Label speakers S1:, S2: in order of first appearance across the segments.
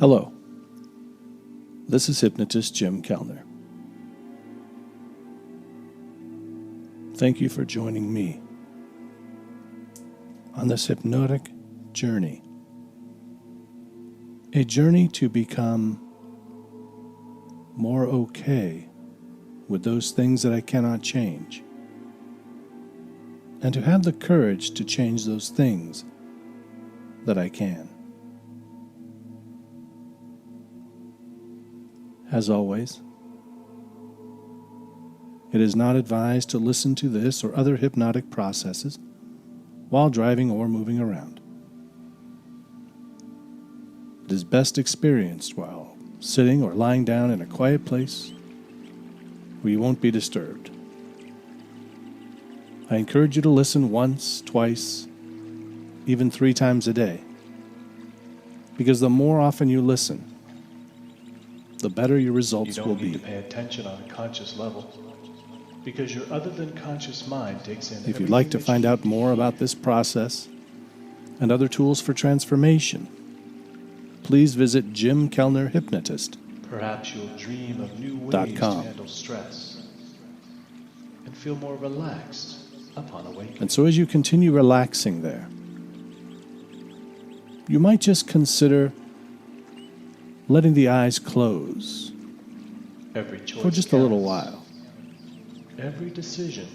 S1: Hello, this is hypnotist Jim Kellner. Thank you for joining me on this hypnotic journey. A journey to become more okay with those things that I cannot change, and to have the courage to change those things that I can. As always, it is not advised to listen to this or other hypnotic processes while driving or moving around. It is best experienced while sitting or lying down in a quiet place where you won't be disturbed. I encourage you to listen once, twice, even 3 times a day, because the more often you listen, the better your results will be.
S2: You don't need to pay attention on a conscious level, because your other than conscious mind takes in.
S1: If you'd like to find out more about this process and other tools for transformation, please visit Jim Kellner Hypnotist.
S2: Perhaps you'll dream of new ways to handle stress and feel more relaxed upon awakening.
S1: And so as you continue relaxing there, you might just consider letting the eyes close for just a little while.
S2: Every decision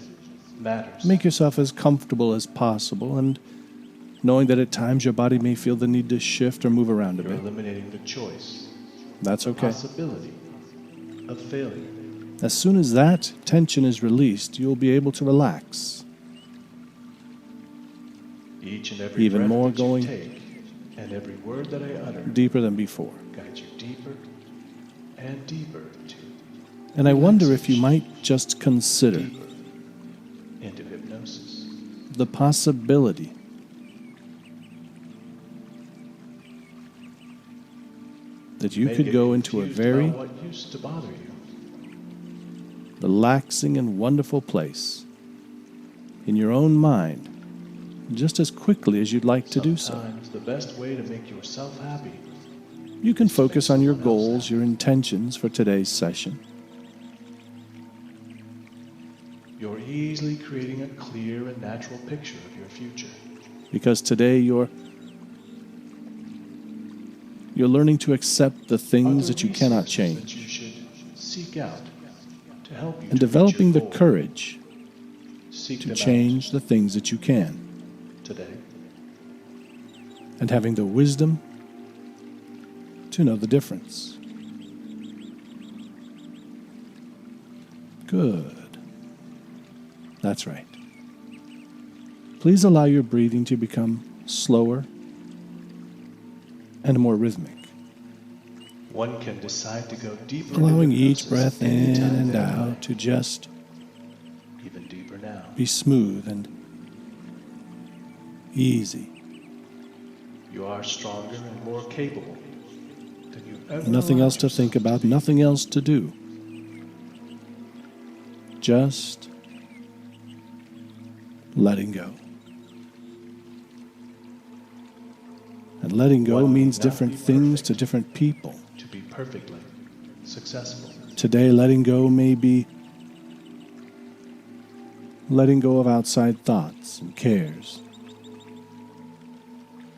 S2: matters.
S1: Make yourself as comfortable as possible, and knowing that at times your body may feel the need to shift or move around a bit.
S2: You're eliminating the choice.
S1: That's okay.
S2: Possibility of failure.
S1: As soon as that tension is released, you'll be able to relax.
S2: Each and every
S1: even
S2: breath
S1: more
S2: that you
S1: going
S2: take, and every word that I utter
S1: deeper than before.
S2: guides you deeper and deeper to
S1: And I wonder if you might just consider
S2: deeper into hypnosis.
S1: the possibility that you could go into a very
S2: what used to bother you.
S1: relaxing and wonderful place in your own mind just as quickly as you'd like to do so.
S2: Sometimes the best way to make yourself happy.
S1: You can focus on your goals, your intentions for today's session.
S2: You're easily creating a clear and natural picture of your future.
S1: Because today you're learning to accept the things that you cannot change,
S2: that you should seek out to help you
S1: and
S2: to
S1: developing
S2: reach
S1: the
S2: your goal.
S1: courage
S2: Seek
S1: to
S2: them
S1: change the things that you can,
S2: out today.
S1: and having the wisdom to know the difference. Good. That's right. Please allow your breathing to become slower and more rhythmic,
S2: One can decide to go deeper.
S1: allowing
S2: into
S1: each
S2: hypnosis
S1: breath in
S2: anytime
S1: and
S2: they
S1: out
S2: like.
S1: to just
S2: Even deeper now.
S1: be smooth and easy.
S2: You are stronger and more capable than you've ever
S1: Nothing
S2: allowed
S1: else to think
S2: yourself
S1: about,
S2: be.
S1: nothing else to do. Just letting go. And letting go
S2: One
S1: means
S2: may not
S1: different
S2: be
S1: things to
S2: perfect
S1: different people.
S2: to be perfectly successful.
S1: Today, letting go may be letting go of outside thoughts and cares.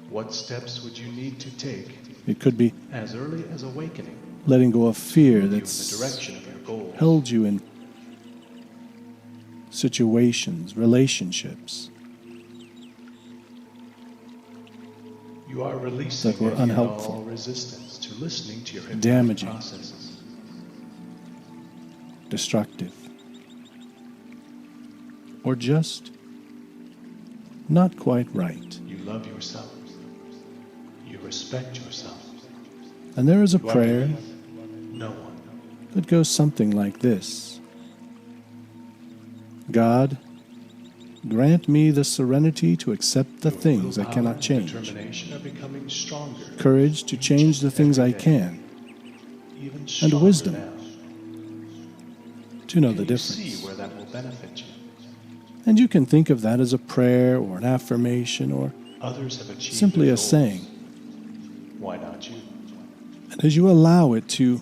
S2: What steps would you need to take
S1: It could be
S2: as early as awakening
S1: letting go of fear
S2: to move you in the
S1: that's
S2: direction of your goals?
S1: held you in situations, relationships
S2: You are releasing
S1: that were
S2: any and
S1: unhelpful,
S2: all resistance to listening to your hypnotic
S1: damaging,
S2: processes.
S1: destructive, or just not quite right.
S2: You love yourself. You respect yourself.
S1: And there is a
S2: You are
S1: prayer
S2: beneath no one.
S1: that goes something like this. God, grant me the serenity to accept the
S2: Your
S1: things I
S2: willpower
S1: cannot
S2: and
S1: change,
S2: determination are becoming stronger.
S1: courage to change the things I can,
S2: Even
S1: and
S2: stronger
S1: wisdom
S2: now.
S1: to know
S2: Can
S1: the
S2: you
S1: difference.
S2: see where that will benefit you?
S1: And you can think of that as a prayer or an affirmation or
S2: Others have achieved
S1: simply
S2: their
S1: a
S2: goals.
S1: saying.
S2: Why not you?
S1: as you allow it to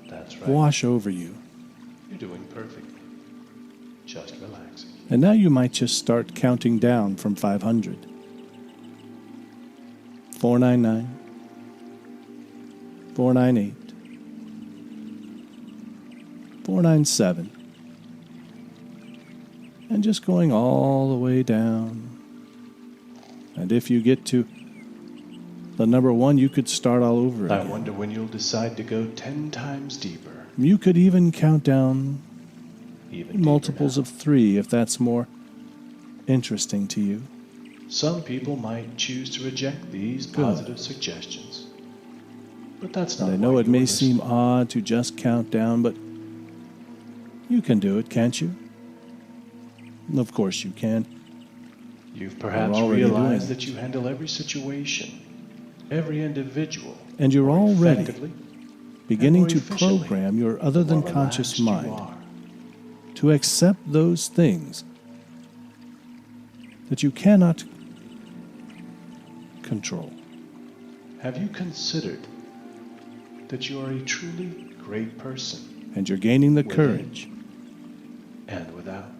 S2: That's right.
S1: wash over you.
S2: You're doing perfectly. Just relaxing.
S1: And now you might just start counting down from 500. 499, 498, 497, and just going all the way down. And if you get to the number 1, you could start all over
S2: I
S1: again.
S2: wonder when you'll decide to go 10 times deeper.
S1: You could even count down
S2: Even
S1: multiples
S2: deeper
S1: of 3 if that's more interesting to you.
S2: now. Some people might choose to reject these positive suggestions. But that's not
S1: And I know
S2: why
S1: it may
S2: you're
S1: seem
S2: listening.
S1: odd to just count down, but you can do it, can't you? Of course you can.
S2: You've perhaps
S1: already doing
S2: realized
S1: it.
S2: that you handle every situation, every individual,
S1: And you're
S2: more
S1: already
S2: effectively,
S1: beginning
S2: more
S1: to
S2: efficiently,
S1: program your other
S2: the
S1: than
S2: more
S1: conscious
S2: relaxed you
S1: mind
S2: are.
S1: to accept those things that you cannot control.
S2: Have you considered that you are a truly great person
S1: And you're gaining the
S2: Within.
S1: courage
S2: and without?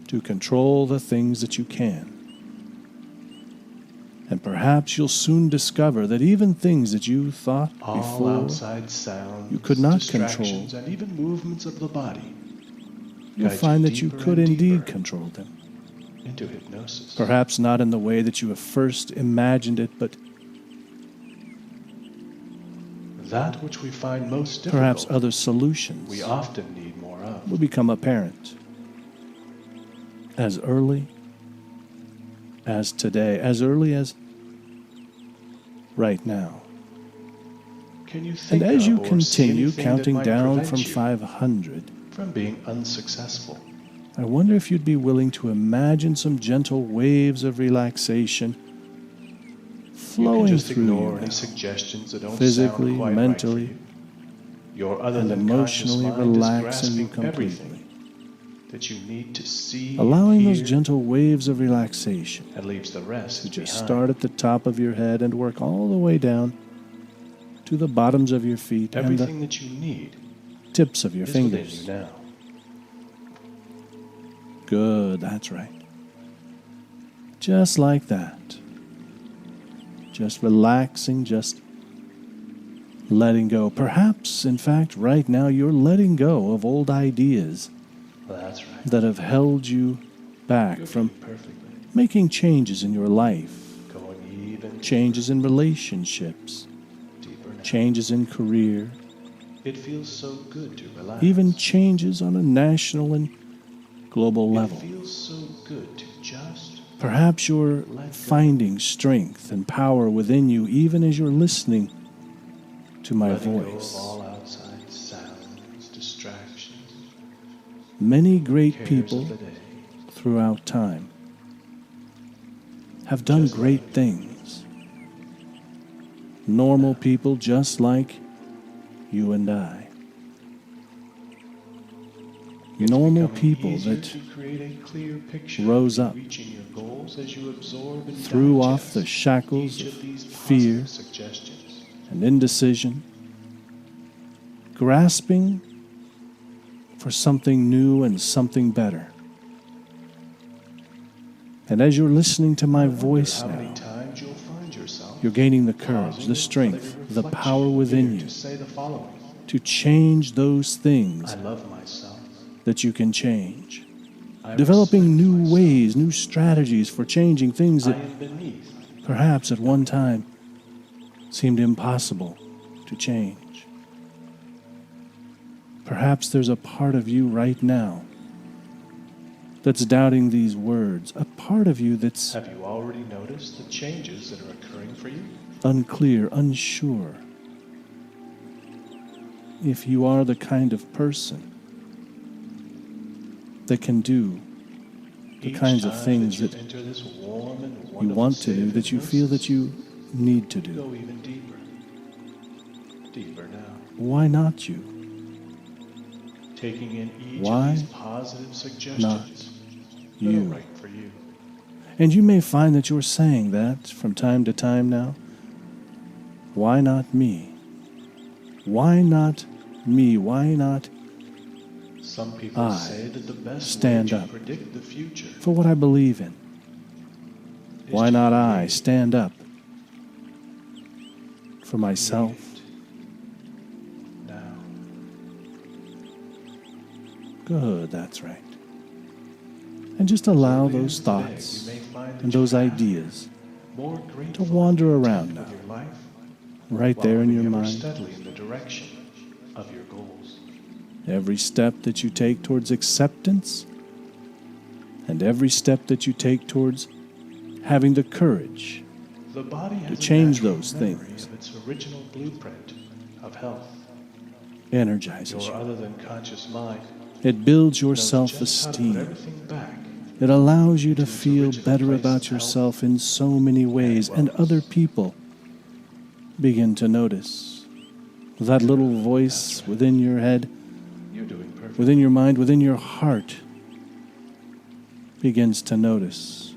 S1: to control the things that you can. And perhaps you'll soon discover that even things that you thought
S2: All
S1: before
S2: outside sounds,
S1: you could not
S2: distractions,
S1: control,
S2: and even movements of the body
S1: you'll
S2: guide
S1: find
S2: you
S1: that you
S2: deeper
S1: could
S2: and
S1: indeed
S2: deeper
S1: control them.
S2: into hypnosis.
S1: Perhaps not in the way that you have first imagined it, but
S2: That which we find most difficult,
S1: perhaps other solutions
S2: we often need more of.
S1: will become apparent as early as today, as early as right now.
S2: Can you think
S1: And as you
S2: of or see
S1: continue
S2: anything that
S1: counting
S2: might
S1: down
S2: prevent
S1: from
S2: you
S1: 500,
S2: from being unsuccessful?
S1: I wonder if you'd be willing to imagine some gentle waves of relaxation
S2: You can
S1: flowing
S2: just
S1: through
S2: ignore
S1: you
S2: any
S1: now,
S2: suggestions that don't
S1: physically,
S2: sound quite
S1: mentally,
S2: right for you. Your other
S1: and
S2: than conscious
S1: emotionally
S2: mind is
S1: relaxing you
S2: grasping everything
S1: completely,
S2: that you need to see,
S1: allowing those
S2: hear,
S1: gentle waves of relaxation
S2: and leaves the rest
S1: to just
S2: behind.
S1: start at the top of your head and work all the way down to the bottoms of your feet and the
S2: Everything that you need
S1: tips of your
S2: is within
S1: fingers.
S2: you now.
S1: Good, that's right. Just like that. Just relaxing, just letting go. Perhaps, in fact, right now you're letting go of old ideas
S2: That's right.
S1: that have held you back
S2: You're
S1: from
S2: doing perfectly.
S1: making changes in your life,
S2: Going even
S1: changes in relationships,
S2: deeper now.
S1: changes in career,
S2: It feels so good to relax.
S1: even changes on a national and global
S2: It
S1: level.
S2: feels so good to just
S1: Perhaps you're
S2: let go.
S1: finding strength and power within you even as you're listening to my
S2: letting go of
S1: voice.
S2: all outside sounds, distractions,
S1: Many great
S2: cares
S1: people
S2: of the day.
S1: throughout time have done
S2: Just
S1: great
S2: letting go.
S1: things. Normal people just like you and I.
S2: It's
S1: Normal
S2: becoming
S1: people
S2: easier
S1: that
S2: to create a clear picture
S1: rose
S2: of
S1: up,
S2: reaching your goals as you absorb and
S1: threw off
S2: digest
S1: the shackles
S2: each
S1: of
S2: of these
S1: fear
S2: positive suggestions.
S1: and indecision, grasping for something new and something better. And as you're listening to my
S2: I wonder
S1: voice
S2: how
S1: now,
S2: many times you'll find yourself
S1: you're gaining the courage,
S2: pausing
S1: the
S2: in front of
S1: strength,
S2: your
S1: the
S2: reflection
S1: power within
S2: mirror
S1: you
S2: to say the following:
S1: to change those things
S2: I love myself.
S1: that you can change.
S2: I
S1: Developing
S2: respect
S1: new
S2: myself.
S1: ways, new strategies for changing things
S2: I
S1: that
S2: am beneath.
S1: perhaps at one time seemed impossible to change. Perhaps there's a part of you right now that's doubting these words, a part of you that's
S2: Have you already noticed the changes that are occurring for you?
S1: unclear, unsure if you are the kind of person that can do the
S2: Each
S1: kinds of
S2: time
S1: things
S2: you
S1: that
S2: enter this warm and
S1: you
S2: wonderful
S1: want to
S2: state
S1: do,
S2: of
S1: that you feel that
S2: hypnosis,
S1: you need to
S2: you
S1: do.
S2: go even deeper. Deeper now.
S1: Why not you?
S2: Taking in each
S1: Why
S2: of these positive suggestions
S1: not
S2: that are
S1: you?
S2: right for you.
S1: And you may find that you're saying that from time to time now. Why not me? Why not me? Why not
S2: Some people
S1: I
S2: say that the best
S1: stand
S2: way to
S1: up
S2: predict the future
S1: for what I believe in?
S2: is
S1: Why
S2: to
S1: not I
S2: create
S1: stand up for myself?
S2: it now.
S1: Good, that's right. And just allow
S2: Early
S1: those
S2: as today,
S1: thoughts
S2: you may find that
S1: and
S2: you
S1: those
S2: have
S1: ideas
S2: more
S1: to
S2: grateful
S1: wander
S2: and
S1: around
S2: content
S1: now,
S2: with your life,
S1: right
S2: while
S1: there in
S2: moving
S1: your
S2: ever
S1: mind.
S2: steadily in the direction of your goals.
S1: Every step that you take towards acceptance, and every step that you take towards having the courage
S2: The body has
S1: change
S2: a natural
S1: those
S2: memory
S1: things.
S2: of its original blueprint of health.
S1: energizes
S2: Your
S1: you.
S2: other than conscious mind
S1: It builds your
S2: knows just how to put
S1: self-esteem.
S2: everything back
S1: It allows you to
S2: into its
S1: feel
S2: original
S1: better
S2: place
S1: about
S2: of
S1: yourself in so many ways, and
S2: wellness.
S1: other people begin to notice. That little voice
S2: right.
S1: within your head,
S2: You're doing perfect.
S1: within your mind, within your heart begins to notice.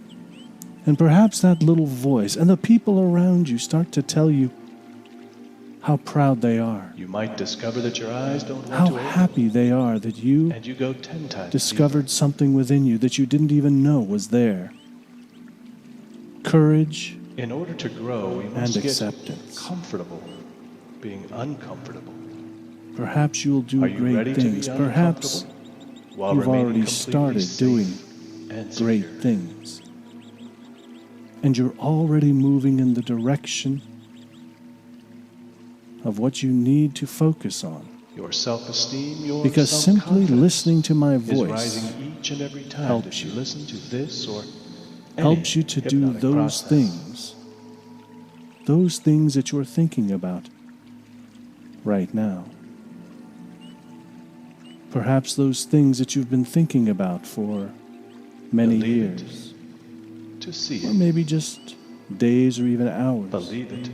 S1: And perhaps that little voice and the people around you start to tell you how proud they are,
S2: You might discover that your eyes don't want
S1: how
S2: to open,
S1: happy they are that you
S2: and you go 10 times
S1: discovered something within you that you didn't even know was there. Courage
S2: deeper. In order to grow, we
S1: and
S2: must get
S1: acceptance.
S2: comfortable being uncomfortable.
S1: Perhaps you'll do
S2: Are you
S1: great
S2: ready
S1: things.
S2: to be
S1: Perhaps
S2: uncomfortable while
S1: you've
S2: remaining
S1: already
S2: completely
S1: started
S2: safe
S1: doing
S2: and
S1: great
S2: secure?
S1: things. And you're already moving in the direction of what you need to focus on.
S2: Your self-esteem, your
S1: Because simply
S2: self-confidence
S1: listening to my
S2: is
S1: voice
S2: rising each and every time
S1: helps
S2: that you
S1: you.
S2: listen to this or any
S1: Helps you to do
S2: hypnotic
S1: those
S2: process.
S1: things that you're thinking about right now. Perhaps those things that you've been thinking about for many
S2: Believe it.
S1: years,
S2: To see
S1: or
S2: it,
S1: maybe just days or even hours.
S2: believe it,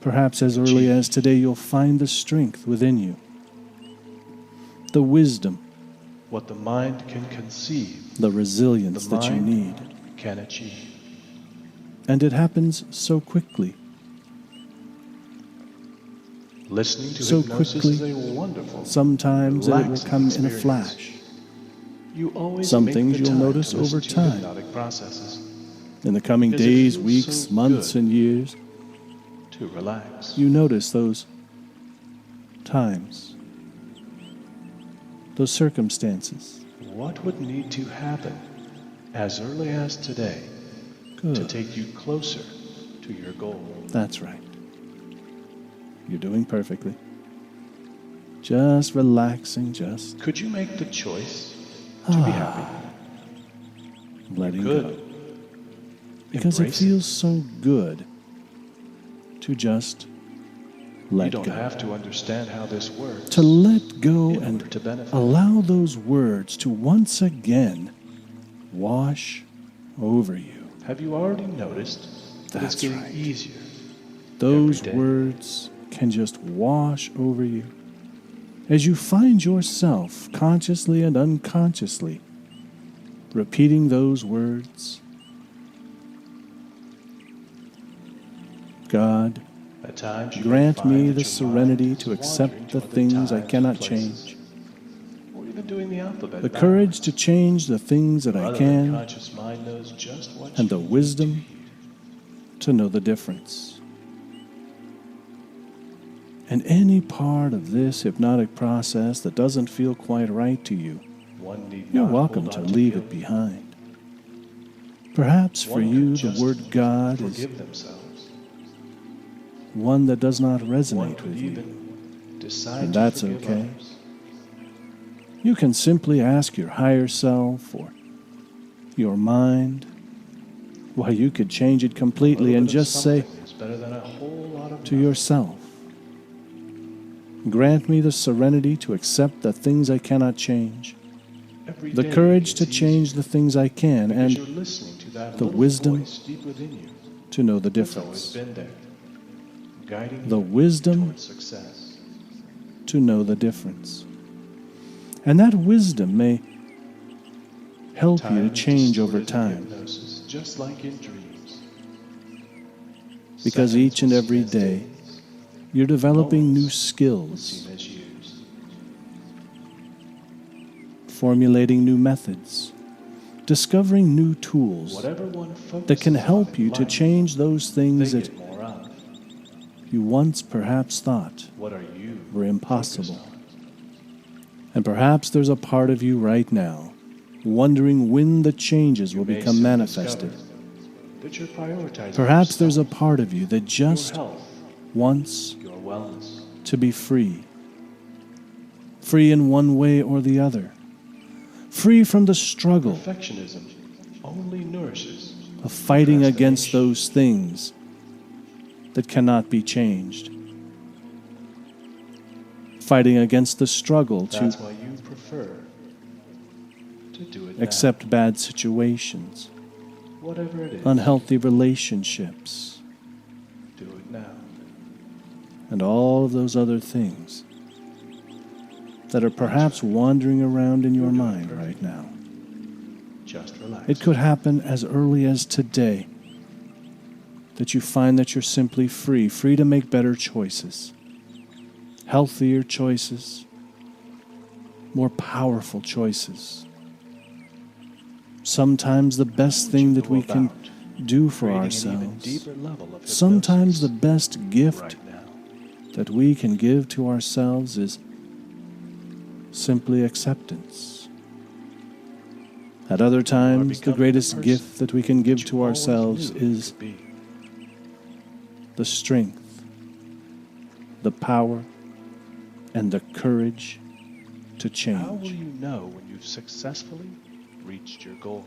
S1: Perhaps as early as today you'll find the strength within you, the wisdom,
S2: what the mind can conceive,
S1: the resilience
S2: the
S1: that you
S2: mind
S1: need.
S2: can achieve.
S1: And it happens so quickly.
S2: Listening to
S1: So
S2: hypnosis
S1: quickly,
S2: is a wonderful,
S1: sometimes that it will
S2: relaxing
S1: come in a
S2: experience.
S1: flash.
S2: You always
S1: Some
S2: make
S1: things
S2: the
S1: you'll
S2: time
S1: notice
S2: to listen
S1: over
S2: to
S1: time.
S2: hypnotic processes
S1: In the coming
S2: Because it
S1: days,
S2: feels
S1: weeks,
S2: so
S1: months,
S2: good.
S1: and years,
S2: to relax.
S1: you notice those times, those circumstances.
S2: What would need to happen as early as today to
S1: Good.
S2: take you closer to your goal?
S1: That's right. You're doing perfectly. Just relaxing, just
S2: Could you make the choice to be happy?
S1: letting
S2: Good.
S1: go. Because it
S2: Embrace it.
S1: feels so good to just
S2: You
S1: let
S2: don't
S1: go.
S2: have to understand how this works
S1: To let go
S2: in order
S1: and
S2: to benefit.
S1: allow those words to once again wash over you.
S2: Have you already noticed that it's
S1: That's
S2: getting
S1: right.
S2: easier?
S1: Those
S2: Every day.
S1: words can just wash over you as you find yourself consciously and unconsciously repeating those words. God,
S2: At times you may
S1: grant
S2: find
S1: me
S2: that
S1: the
S2: your
S1: serenity
S2: mind
S1: to
S2: is
S1: accept
S2: wandering to
S1: the
S2: other
S1: things I
S2: times
S1: cannot
S2: and places,
S1: change,
S2: or even doing the alphabet
S1: the courage to
S2: backwards.
S1: change the things that
S2: Your
S1: I
S2: other
S1: can,
S2: unconscious mind knows just what
S1: and
S2: you
S1: the
S2: need
S1: wisdom
S2: to hear.
S1: to know the difference. And any part of this hypnotic process that doesn't feel quite right to you,
S2: One need
S1: you're
S2: not
S1: welcome
S2: hold
S1: to
S2: on
S1: leave
S2: guilt.
S1: it behind. Perhaps for
S2: One
S1: you,
S2: could
S1: the
S2: just
S1: word God is
S2: forgive themselves.
S1: one that does not
S2: One
S1: resonate
S2: could
S1: with you,
S2: even decide
S1: and
S2: to
S1: that's
S2: forgive
S1: okay.
S2: others.
S1: You can simply ask your higher self or your mind why you could change it
S2: A
S1: completely
S2: little
S1: and
S2: bit of
S1: just say
S2: something is better than a whole lot of
S1: to
S2: nothing.
S1: yourself, grant me the serenity to accept the things I cannot change,
S2: Every
S1: the
S2: day
S1: courage to
S2: gets
S1: change
S2: easier
S1: the things I can,
S2: because
S1: and
S2: you're listening to that
S1: the
S2: little
S1: wisdom
S2: voice deep within you
S1: to know the
S2: that's always
S1: difference.
S2: been there, guiding
S1: The
S2: you
S1: wisdom
S2: towards success.
S1: to know the difference. And that wisdom may help you
S2: Time
S1: to
S2: is
S1: change over
S2: distorted in
S1: time,
S2: hypnosis, just like in dreams.
S1: because
S2: Seconds
S1: each and
S2: will
S1: every
S2: seem as
S1: day
S2: days,
S1: You're developing new
S2: Moments
S1: skills,
S2: seem as years.
S1: formulating new methods, discovering new tools
S2: Whatever one
S1: that can
S2: focuses on
S1: help
S2: in
S1: you to
S2: life,
S1: change those
S2: they
S1: things that
S2: get more of.
S1: you once perhaps thought
S2: What are you
S1: were impossible.
S2: focused on?
S1: And perhaps there's a part of you right now wondering when the changes will
S2: You may
S1: become
S2: soon
S1: manifested.
S2: discover that you're prioritizing
S1: Perhaps there's a
S2: yourself,
S1: part of you that just
S2: your health,
S1: wants
S2: your wellness.
S1: to be free. Free in one way or the other. Free from the struggle
S2: Perfectionism only nourishes
S1: of fighting against
S2: procrastination.
S1: those things that cannot be changed. Fighting against the struggle
S2: That's
S1: to
S2: why you prefer to do it
S1: accept bad situations,
S2: now. Whatever it is,
S1: unhealthy relationships,
S2: do it now.
S1: and all of those other things that are perhaps wandering around in your
S2: You're doing
S1: mind
S2: perfect.
S1: right now.
S2: Just relax.
S1: It could happen as early as today that you find that you're simply free to make better choices, healthier choices, more powerful choices. Sometimes the best
S2: How would
S1: thing
S2: you
S1: that
S2: go
S1: we can
S2: about
S1: do for
S2: creating an even
S1: ourselves,
S2: deeper level of
S1: sometimes the
S2: hypnosis
S1: best gift
S2: right now?
S1: that we can give to ourselves is simply acceptance. At other times, the
S2: becoming
S1: greatest
S2: the person
S1: gift that we can give
S2: that you
S1: to
S2: always
S1: ourselves
S2: knew you
S1: is
S2: could be.
S1: the strength, the power, and the courage to
S2: How will
S1: change.
S2: you know when you've successfully reached your goal?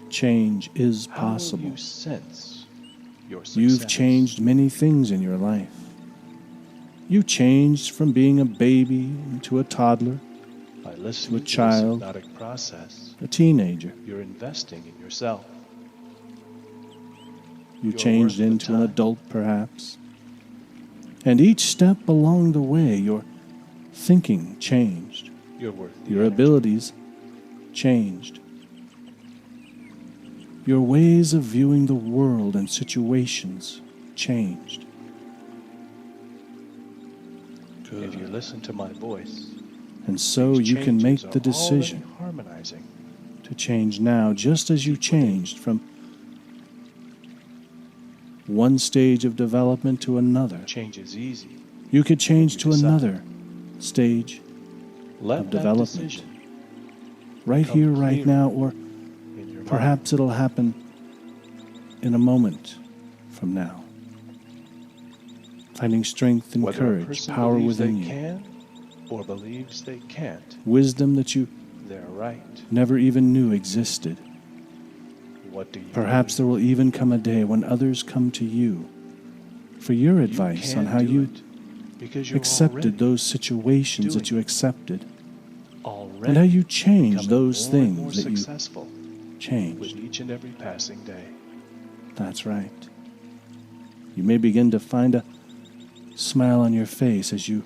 S1: Change is
S2: How will
S1: possible.
S2: you sense your success?
S1: You've changed many things in your life. You changed from being a baby to a toddler,
S2: By listening
S1: to a child,
S2: this hypnotic process,
S1: a teenager.
S2: you're investing in yourself.
S1: You
S2: You're
S1: changed
S2: worth the
S1: into an
S2: time.
S1: adult, perhaps. And each step along the way, your thinking changed.
S2: You're worth the
S1: Your
S2: energy.
S1: abilities changed. Your ways of viewing the world and situations changed.
S2: If you listen to my voice,
S1: And so
S2: these
S1: you can make
S2: changes
S1: the
S2: are
S1: decision
S2: already harmonizing.
S1: to change now, just as you changed from one stage of development to another.
S2: Change is easy.
S1: You could change
S2: You
S1: to
S2: decide.
S1: another stage
S2: Let
S1: of
S2: that
S1: development.
S2: decision
S1: Right
S2: become
S1: here, right
S2: clearer
S1: now, or
S2: in your
S1: perhaps it'll happen in a moment from now. Finding strength and
S2: mind. Whether a
S1: courage,
S2: person
S1: power
S2: believes
S1: within
S2: they
S1: you,
S2: can or believes they can't,
S1: wisdom that you
S2: they're right.
S1: never even knew existed.
S2: What do you
S1: Perhaps
S2: need?
S1: there will even come a day when others come to you for your advice
S2: You
S1: on
S2: can
S1: how
S2: do
S1: you
S2: it because you're
S1: accepted
S2: already
S1: those situations that
S2: doing
S1: you accepted,
S2: already
S1: and how you changed
S2: becoming
S1: those
S2: more and more
S1: things that you
S2: successful with
S1: changed.
S2: each and every passing day.
S1: That's right. You may begin to find a smile on your face as you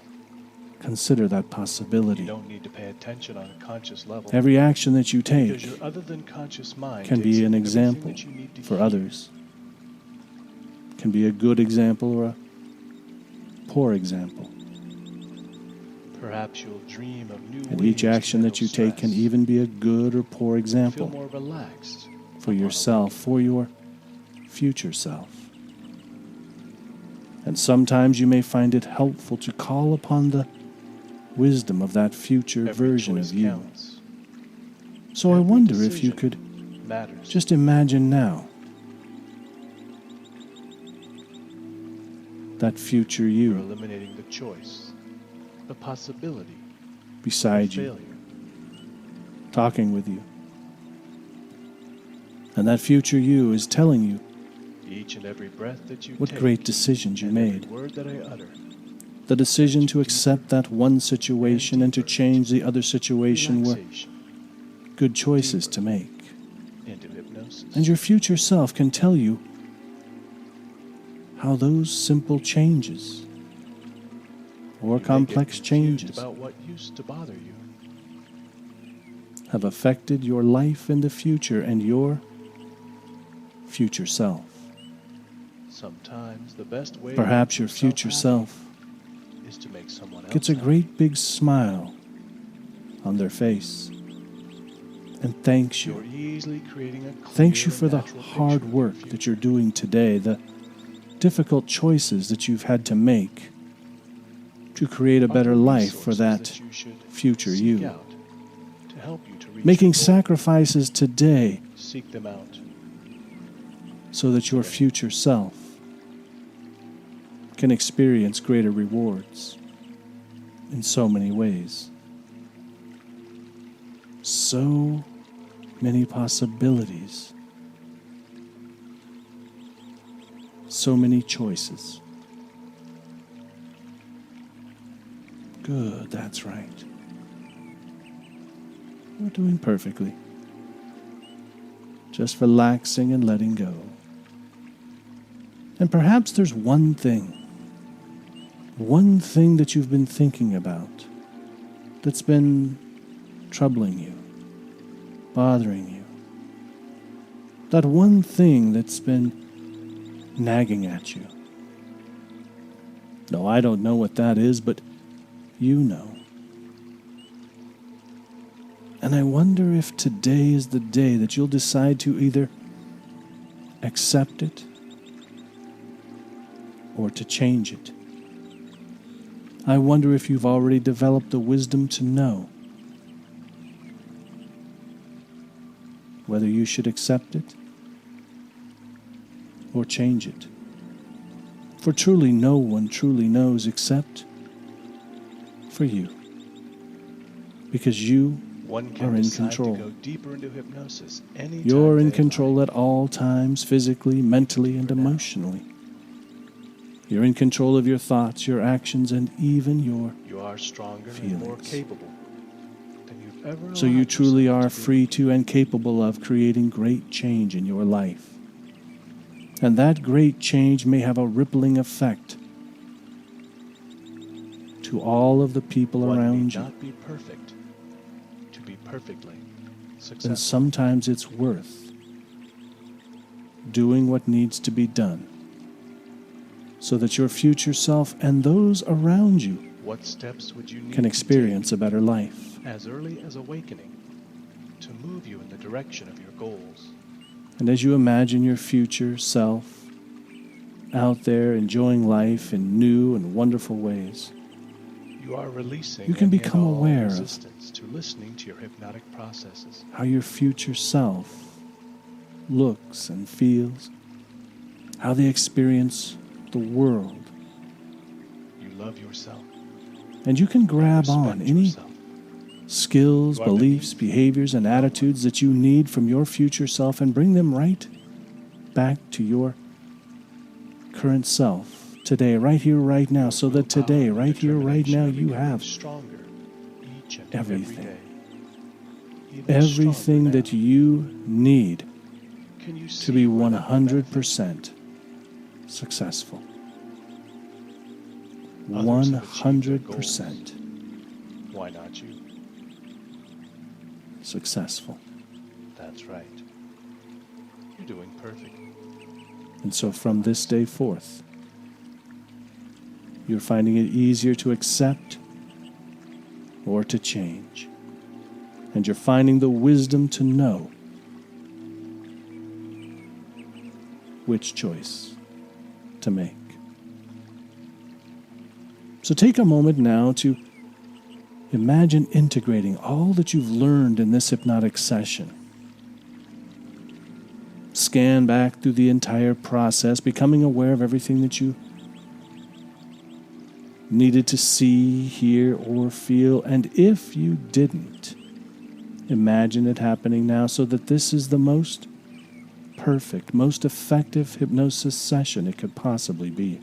S1: consider that
S2: You
S1: possibility.
S2: don't need to pay attention on a conscious level
S1: Every action that you
S2: because
S1: take
S2: your other than conscious mind
S1: can
S2: takes
S1: be
S2: in
S1: an
S2: everything
S1: example
S2: that you need to
S1: for
S2: hear.
S1: others. Can be a good example or a poor example.
S2: Perhaps you'll dream of new
S1: And
S2: ways
S1: each action
S2: to
S1: that you
S2: handle
S1: take can
S2: stress.
S1: even be a good or poor
S2: Feel
S1: example
S2: more relaxed
S1: for
S2: upon
S1: yourself,
S2: awakening.
S1: for your future self. And sometimes you may find it helpful to call upon the wisdom of that future
S2: Every
S1: version
S2: choice
S1: of you.
S2: counts.
S1: So I
S2: Every
S1: wonder if you
S2: decision
S1: could
S2: matters.
S1: just imagine now that future
S2: You're
S1: you
S2: eliminating the choice, the possibility
S1: beside
S2: of
S1: you,
S2: failure.
S1: talking with you. And that future you is telling you
S2: Each and every breath that you
S1: what
S2: take,
S1: great decisions you
S2: and every
S1: made.
S2: word that I utter,
S1: The decision to accept that one situation and to change the other situation were
S2: relaxation
S1: good choices to make.
S2: into hypnosis.
S1: And your future self can tell you how those simple changes or
S2: You may get
S1: complex
S2: confused
S1: changes
S2: about what used to bother you.
S1: have affected your life in the future and your future self.
S2: Sometimes the best way
S1: Perhaps
S2: to
S1: your
S2: make
S1: future
S2: yourself
S1: self
S2: happy is to make someone else
S1: gets a
S2: happy.
S1: great big smile on their face and thanks
S2: You're
S1: you.
S2: easily creating a clear
S1: Thanks you
S2: and
S1: for the
S2: natural
S1: hard
S2: picture of
S1: work
S2: your
S1: that
S2: future.
S1: you're doing today, the difficult choices that you've had to make to create a better
S2: Other
S1: life for
S2: resources
S1: that
S2: you should
S1: future
S2: seek
S1: you.
S2: out to help you to reach
S1: Making
S2: your goal.
S1: sacrifices today
S2: Seek them out.
S1: so that your
S2: Today.
S1: future self can experience greater rewards in so many ways. So many possibilities. So many choices. Good, that's right. We're doing perfectly. Just relaxing and letting go. And perhaps there's one thing that you've been thinking about that's been troubling you, bothering you. That one thing that's been nagging at you. No, I don't know what that is, but you know. And I wonder if today is the day that you'll decide to either accept it or to change it. I wonder if you've already developed the wisdom to know whether you should accept it or change it. For truly no one truly knows except for you. Because you
S2: One
S1: are
S2: can
S1: in
S2: decide
S1: control.
S2: to go deeper into hypnosis anytime
S1: You're in
S2: they
S1: control
S2: like.
S1: at all times, physically, mentally, and
S2: For now.
S1: emotionally. You're in control of your thoughts, your actions, and even your
S2: You are stronger and more
S1: feelings.
S2: capable than you've ever
S1: So you
S2: allowed
S1: truly
S2: yourself
S1: are
S2: to be.
S1: free to and capable of creating great change in your life. And that great change may have a rippling effect to all of the people
S2: One
S1: around
S2: need
S1: you.
S2: not be perfect to be perfectly successful.
S1: And sometimes it's worth doing what needs to be done so that your future self and those around you
S2: What steps would you need
S1: can
S2: to
S1: experience a better life.
S2: take as early as awakening to move you in the direction of your goals?
S1: And as you imagine your future self out there enjoying life in new and wonderful ways,
S2: You are releasing
S1: you can
S2: any and
S1: become
S2: all
S1: aware of
S2: resistance to listening to your hypnotic processes.
S1: how your future self looks and feels, how they experience the world.
S2: You love yourself.
S1: And you can grab
S2: Respect
S1: on any
S2: yourself.
S1: skills,
S2: You are
S1: beliefs,
S2: beneath
S1: behaviors, and
S2: no one.
S1: attitudes that you need from your future self and bring them right back to your current self today, right here, right now, so that
S2: Willpower
S1: today,
S2: and
S1: right here, right now,
S2: determination
S1: you
S2: are becoming
S1: have
S2: stronger each and
S1: everything.
S2: every day. Even
S1: everything
S2: stronger
S1: that
S2: now.
S1: you need
S2: Can you
S1: to be
S2: see where that will benefit
S1: 100% successful.
S2: Others have achieved their goals.
S1: 100%
S2: Why not you?
S1: successful.
S2: That's right. You're doing perfect.
S1: And so from this day forth, you're finding it easier to accept or to change. And you're finding the wisdom to know which choice to make. So take a moment now to imagine integrating all that you've learned in this hypnotic session. Scan back through the entire process, becoming aware of everything that you needed to see, hear, or feel. And if you didn't, imagine it happening now so that this is the most perfect, most effective hypnosis session it could possibly be.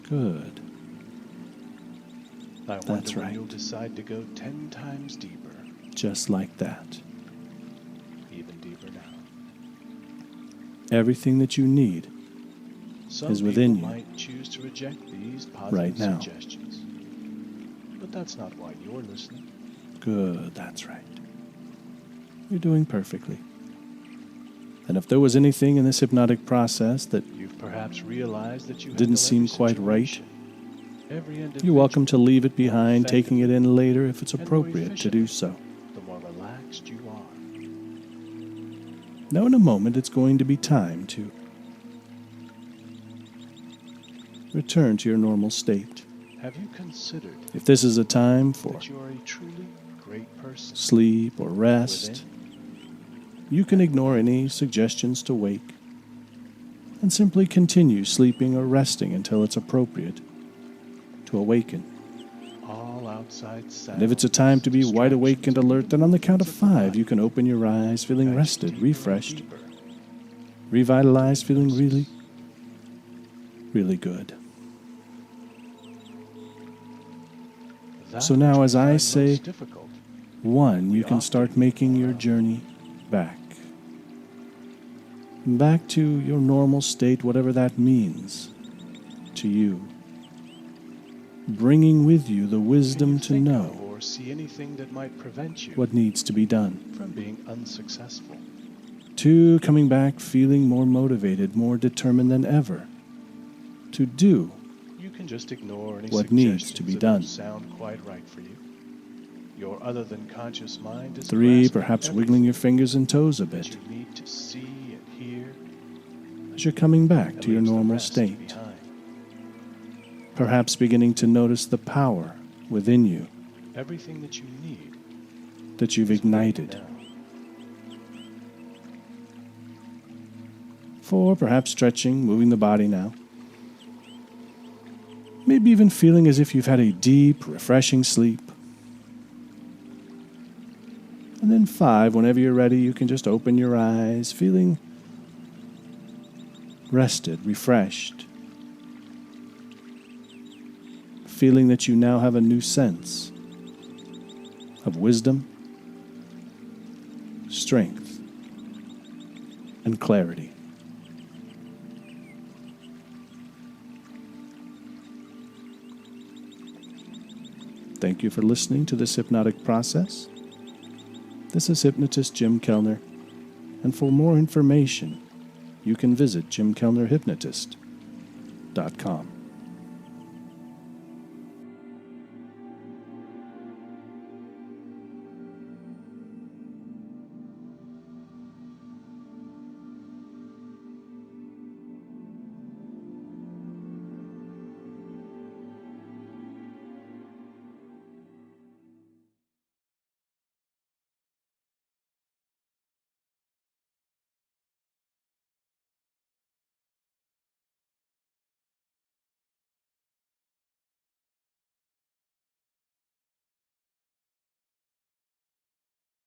S1: Good.
S2: I wonder
S1: That's
S2: when
S1: right.
S2: you'll decide to go 10 times deeper,
S1: Just like that.
S2: even deeper now.
S1: Everything that you need
S2: Some
S1: is within
S2: people
S1: you
S2: might choose to reject these positive
S1: right now.
S2: suggestions, but that's not why you're listening.
S1: Good, that's right. You're doing perfectly. And if there was anything in this hypnotic process that
S2: You've perhaps realized that you
S1: didn't
S2: handle
S1: seem
S2: every
S1: quite right,
S2: situation, every
S1: you're
S2: individual,
S1: welcome to leave it behind, taking it in later if it's
S2: and more
S1: appropriate to do so.
S2: the more relaxed you are.
S1: Now in a moment it's going to be time to return to your normal state.
S2: Have you considered
S1: If this is a time for
S2: that you are a truly great person
S1: sleep or rest,
S2: within?
S1: you can ignore any suggestions to wake and simply continue sleeping or resting until it's appropriate to awaken.
S2: All outside sounds,
S1: And if it's a time to be wide awake and alert, then on the count of 5, you can open your eyes feeling rested, refreshed, revitalized, feeling really, really good. So now as I say 1, you can start making your journey back. Back to your normal state, whatever that means to you. Bringing with you the wisdom to know
S2: or see anything that might prevent you
S1: what needs to be done.
S2: from being unsuccessful.
S1: 2, coming back feeling more motivated, more determined than ever to do
S2: You can just ignore any
S1: what needs to
S2: suggestions
S1: be
S2: that
S1: done.
S2: don't sound quite right for you. Your other than conscious mind is
S1: 3,
S2: grasping
S1: perhaps
S2: everything
S1: wiggling your fingers and toes a
S2: that
S1: bit
S2: you need to see and hear,
S1: as you're coming back
S2: and
S1: to your
S2: leaves the
S1: normal
S2: rest
S1: state.
S2: behind.
S1: Perhaps beginning to notice the power within you
S2: Everything that you need
S1: that you've
S2: is waiting
S1: ignited.
S2: now.
S1: 4, perhaps stretching, moving the body now. Maybe even feeling as if you've had a deep, refreshing sleep. And then 5, whenever you're ready, you can just open your eyes, feeling rested, refreshed. Feeling that you now have a new sense of wisdom, strength, and clarity. Thank you for listening to this hypnotic process. This is hypnotist Jim Kellner, and for more information, you can visit jimkellnerhypnotist.com.